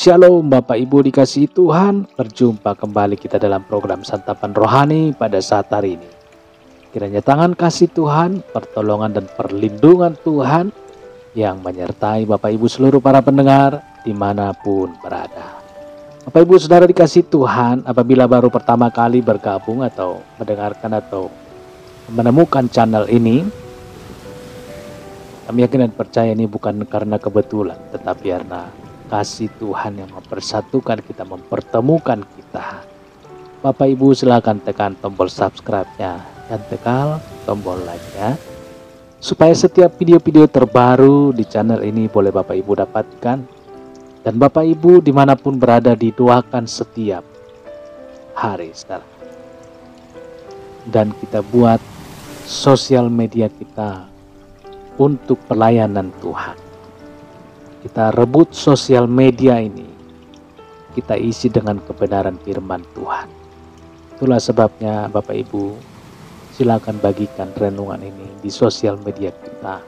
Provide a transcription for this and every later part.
Shalom Bapak Ibu dikasihi Tuhan, berjumpa kembali kita dalam program Santapan Rohani pada saat hari ini. Kiranya tangan kasih Tuhan, pertolongan dan perlindungan Tuhan yang menyertai Bapak Ibu seluruh para pendengar dimanapun berada. Bapak Ibu Saudara dikasihi Tuhan, apabila baru pertama kali bergabung atau mendengarkan atau menemukan channel ini, kami yakin dan percaya ini bukan karena kebetulan, tetapi karena kasih Tuhan yang mempersatukan kita, mempertemukan kita. Bapak Ibu silakan tekan tombol subscribe-nya dan tekan tombol like-nya, supaya setiap video-video terbaru di channel ini boleh Bapak Ibu dapatkan. Dan Bapak Ibu dimanapun berada didoakan setiap hari sekarang. Dan kita buat sosial media kita untuk pelayanan Tuhan. Kita rebut sosial media ini, kita isi dengan kebenaran firman Tuhan. Itulah sebabnya Bapak Ibu silakan bagikan renungan ini di sosial media kita.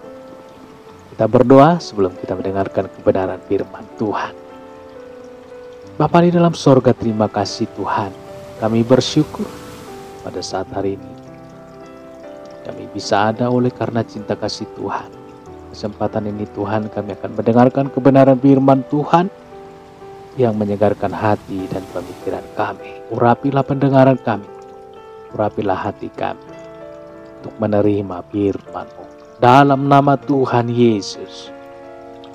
Kita berdoa sebelum kita mendengarkan kebenaran firman Tuhan. Bapa di dalam sorga, terima kasih Tuhan. Kami bersyukur pada saat hari ini kami bisa ada oleh karena cinta kasih Tuhan. Kesempatan ini Tuhan, kami akan mendengarkan kebenaran firman Tuhan yang menyegarkan hati dan pemikiran kami. Urapilah pendengaran kami, urapilah hati kami untuk menerima firman-Mu. Dalam nama Tuhan Yesus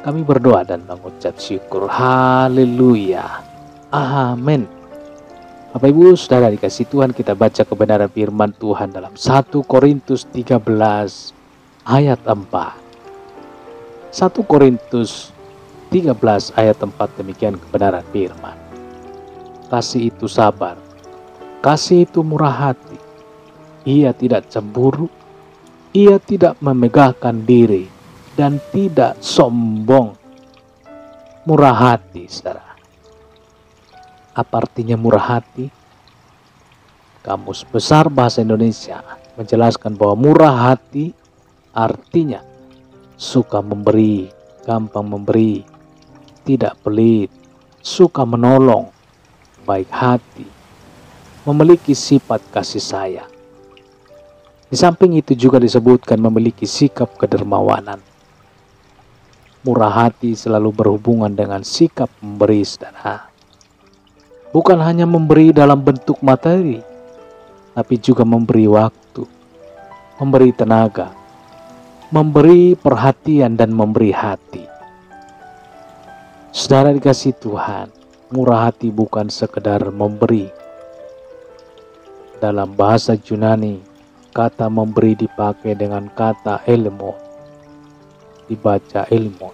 kami berdoa dan mengucap syukur. Haleluya, amin. Bapak Ibu Saudara dikasihi Tuhan, kita baca kebenaran firman Tuhan dalam 1 Korintus 13 ayat 4. 1 Korintus 13 ayat 4, demikian kebenaran firman. Kasih itu sabar, kasih itu murah hati, ia tidak cemburu, ia tidak memegahkan diri, dan tidak sombong. Murah hati, saudara. Apa artinya murah hati? Kamus Besar Bahasa Indonesia menjelaskan bahwa murah hati artinya suka memberi, gampang memberi, tidak pelit, suka menolong, baik hati, memiliki sifat kasih sayang. Di samping itu juga disebutkan memiliki sikap kedermawanan. Murah hati selalu berhubungan dengan sikap memberi, saudara. Bukan hanya memberi dalam bentuk materi, tapi juga memberi waktu, memberi tenaga, memberi perhatian dan memberi hati. Saudara dikasihi Tuhan, murah hati bukan sekedar memberi. Dalam bahasa Yunani, kata memberi dipakai dengan kata elmo, dibaca elmo,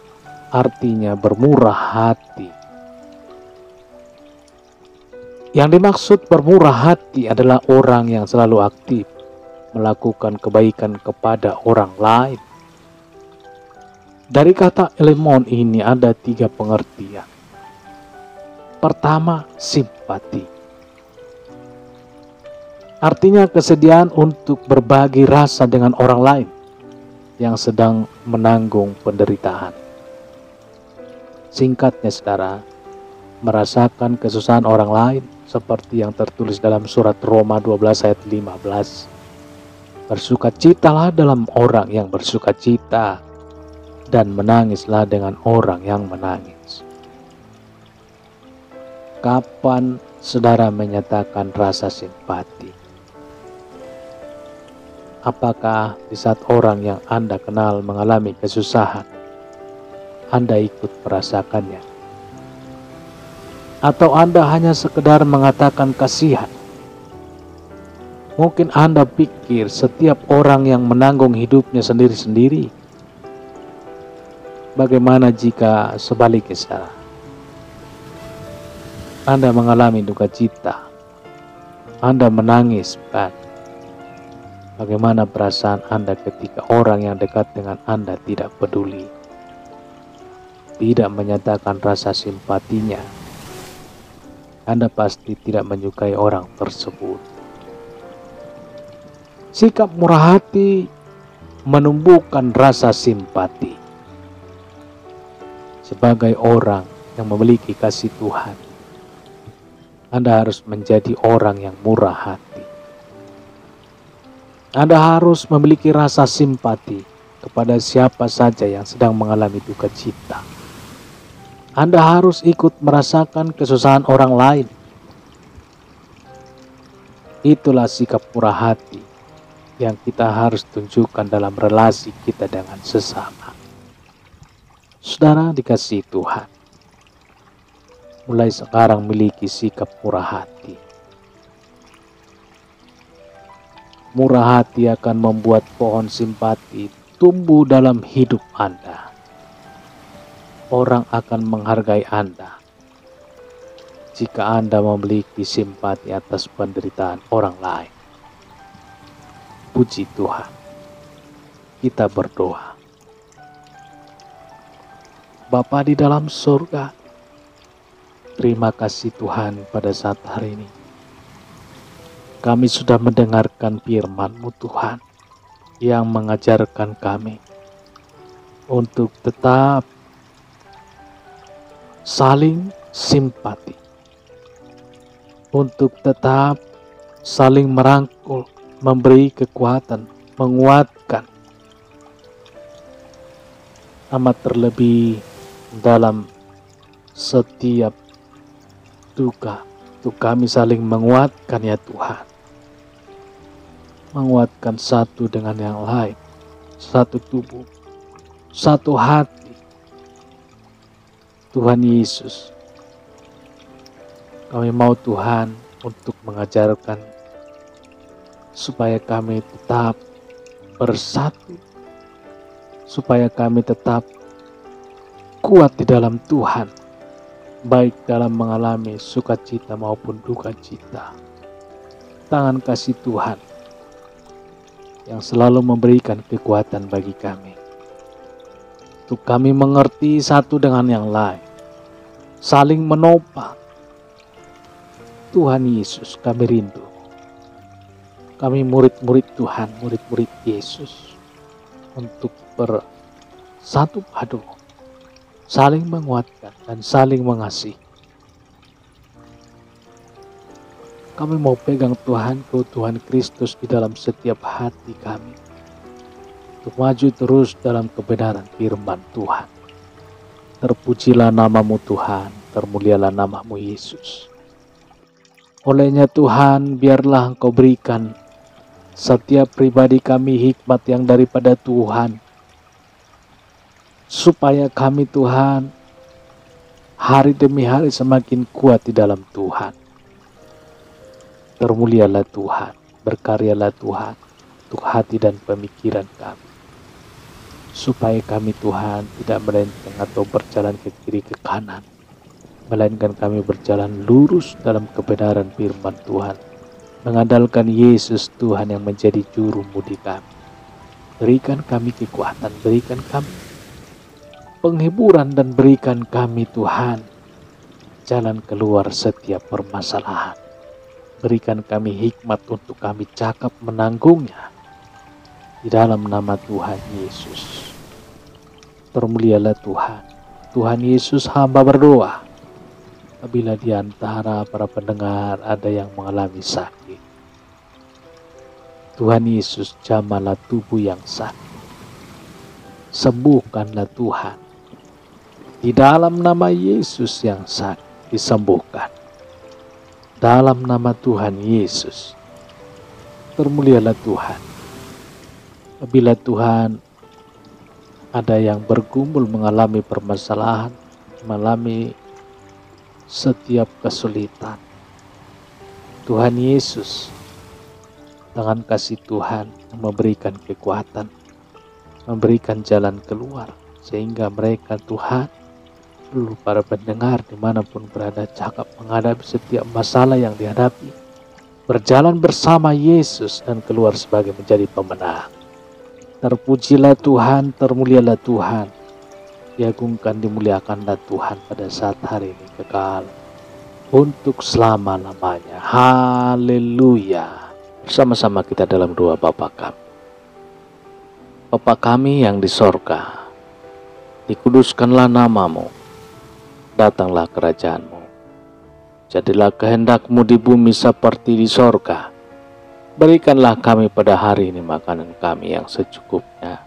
artinya bermurah hati. Yang dimaksud bermurah hati adalah orang yang selalu aktif melakukan kebaikan kepada orang lain. Dari kata elemon ini ada 3 pengertian. Pertama, simpati. Artinya kesediaan untuk berbagi rasa dengan orang lain yang sedang menanggung penderitaan. Singkatnya saudara, merasakan kesusahan orang lain seperti yang tertulis dalam surat Roma 12 ayat 15. Bersukacitalah dalam orang yang bersukacita, dan menangislah dengan orang yang menangis. Kapan saudara menyatakan rasa simpati? Apakah di saat orang yang Anda kenal mengalami kesusahan, Anda ikut merasakannya? Atau Anda hanya sekedar mengatakan kasihan? Mungkin Anda pikir setiap orang yang menanggung hidupnya sendiri-sendiri. Bagaimana jika sebaliknya saudara? Anda mengalami duka cita, Anda menangis, kan? Bagaimana perasaan Anda ketika orang yang dekat dengan Anda tidak peduli, tidak menyatakan rasa simpatinya? Anda pasti tidak menyukai orang tersebut. Sikap murah hati menumbuhkan rasa simpati. Sebagai orang yang memiliki kasih Tuhan. Anda harus menjadi orang yang murah hati. Anda harus memiliki rasa simpati kepada siapa saja yang sedang mengalami duka cita. Anda harus ikut merasakan kesusahan orang lain. Itulah sikap murah hati yang kita harus tunjukkan dalam relasi kita dengan sesama. Saudara dikasihi Tuhan, mulai sekarang miliki sikap murah hati. Murah hati akan membuat pohon simpati tumbuh dalam hidup Anda. Orang akan menghargai Anda jika Anda memiliki simpati atas penderitaan orang lain. Puji Tuhan. Kita berdoa. Bapa di dalam surga, terima kasih Tuhan pada saat hari ini. Kami sudah mendengarkan firman-Mu Tuhan yang mengajarkan kami untuk tetap saling simpati, untuk tetap saling merangkul, memberi kekuatan, menguatkan. Amat terlebih dalam setiap duka, untuk kami saling menguatkan ya Tuhan. Menguatkan satu dengan yang lain, satu tubuh, satu hati. Tuhan Yesus, kami mau Tuhan untuk mengajarkan supaya kami tetap bersatu, supaya kami tetap kuat di dalam Tuhan, baik dalam mengalami sukacita maupun duka cita. Tangan kasih Tuhan yang selalu memberikan kekuatan bagi kami, untuk kami mengerti satu dengan yang lain, saling menopang. Tuhan Yesus, kami rindu. Kami murid-murid Tuhan, murid-murid Yesus, untuk bersatu padu, saling menguatkan dan saling mengasihi. Kami mau pegang Tuhan, keutuhan Kristus di dalam setiap hati kami, untuk maju terus dalam kebenaran firman Tuhan. Terpujilah nama-Mu Tuhan, termulialah nama-Mu Yesus. Olehnya Tuhan, biarlah Engkau berikan setiap pribadi kami hikmat yang daripada Tuhan, supaya kami Tuhan hari demi hari semakin kuat di dalam Tuhan. Termulialah Tuhan, berkaryalah Tuhan untuk hati dan pemikiran kami, supaya kami Tuhan tidak melenceng atau berjalan ke kiri ke kanan, melainkan kami berjalan lurus dalam kebenaran firman Tuhan, mengandalkan Yesus Tuhan yang menjadi juru mudi kami. Berikan kami kekuatan, berikan kami penghiburan, dan berikan kami Tuhan jalan keluar setiap permasalahan. Berikan kami hikmat untuk kami cakap menanggungnya di dalam nama Tuhan Yesus. Termulialah Tuhan. Tuhan Yesus, hamba berdoa apabila di antara para pendengar ada yang mengalami sakit. Tuhan Yesus, jamahlah tubuh yang sakit. Sembuhkanlah Tuhan. Di dalam nama Yesus yang sakit disembuhkan. Dalam nama Tuhan Yesus, termulialah Tuhan. Apabila Tuhan ada yang bergumul mengalami permasalahan, mengalami setiap kesulitan, Tuhan Yesus, tangan kasih Tuhan yang memberikan kekuatan, memberikan jalan keluar, sehingga mereka Tuhan, seluruh para pendengar dimanapun berada, cakap menghadapi setiap masalah yang dihadapi, berjalan bersama Yesus dan keluar sebagai menjadi pemenang. Terpujilah Tuhan, termulialah Tuhan, diagungkan, dimuliakanlah Tuhan pada saat hari ini kekal untuk selama-lamanya. Haleluya. Bersama-sama kita dalam doa Bapa kami. Bapa kami yang di sorga, dikuduskanlah nama-Mu. datanglah kerajaan-Mu. Jadilah kehendak-Mu di bumi seperti di sorga. Berikanlah kami pada hari ini makanan kami yang secukupnya.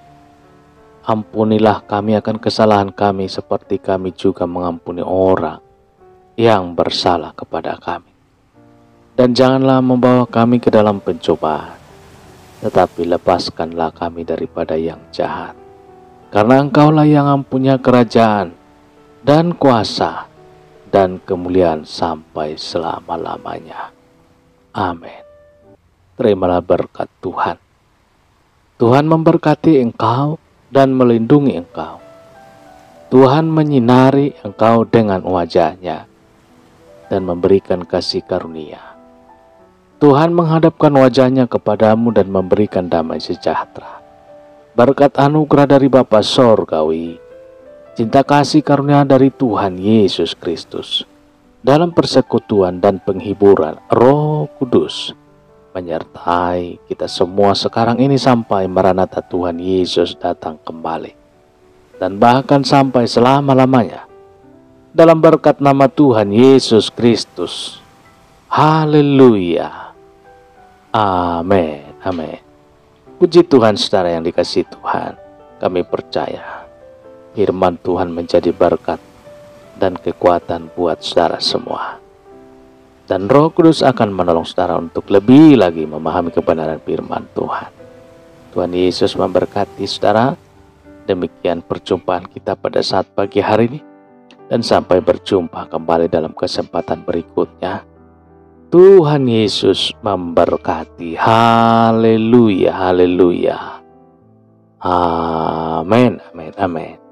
Ampunilah kami akan kesalahan kami seperti kami juga mengampuni orang yang bersalah kepada kami. Dan janganlah membawa kami ke dalam pencobaan, tetapi lepaskanlah kami daripada yang jahat. Karena Engkaulah yang mempunyai kerajaan dan kuasa dan kemuliaan sampai selama-lamanya. Amin. Terimalah berkat Tuhan. Tuhan memberkati engkau dan melindungi engkau. Tuhan menyinari engkau dengan wajah-Nya dan memberikan kasih karunia. Tuhan menghadapkan wajah-Nya kepadamu dan memberikan damai sejahtera. Berkat anugerah dari Bapa Sorgawi, cinta kasih karunia dari Tuhan Yesus Kristus, dalam persekutuan dan penghiburan Roh Kudus, menyertai kita semua sekarang ini sampai Maranatha Tuhan Yesus datang kembali, dan bahkan sampai selama-lamanya. Dalam berkat nama Tuhan Yesus Kristus. Haleluya. Amin. Amin. Puji Tuhan saudara yang dikasihi Tuhan. Kami percaya firman Tuhan menjadi berkat dan kekuatan buat saudara semua. Dan Roh Kudus akan menolong saudara untuk lebih lagi memahami kebenaran firman Tuhan. Tuhan Yesus memberkati saudara. Demikian perjumpaan kita pada saat pagi hari ini. Dan sampai berjumpa kembali dalam kesempatan berikutnya. Tuhan Yesus memberkati. Haleluya, haleluya. Amin, amin, amin.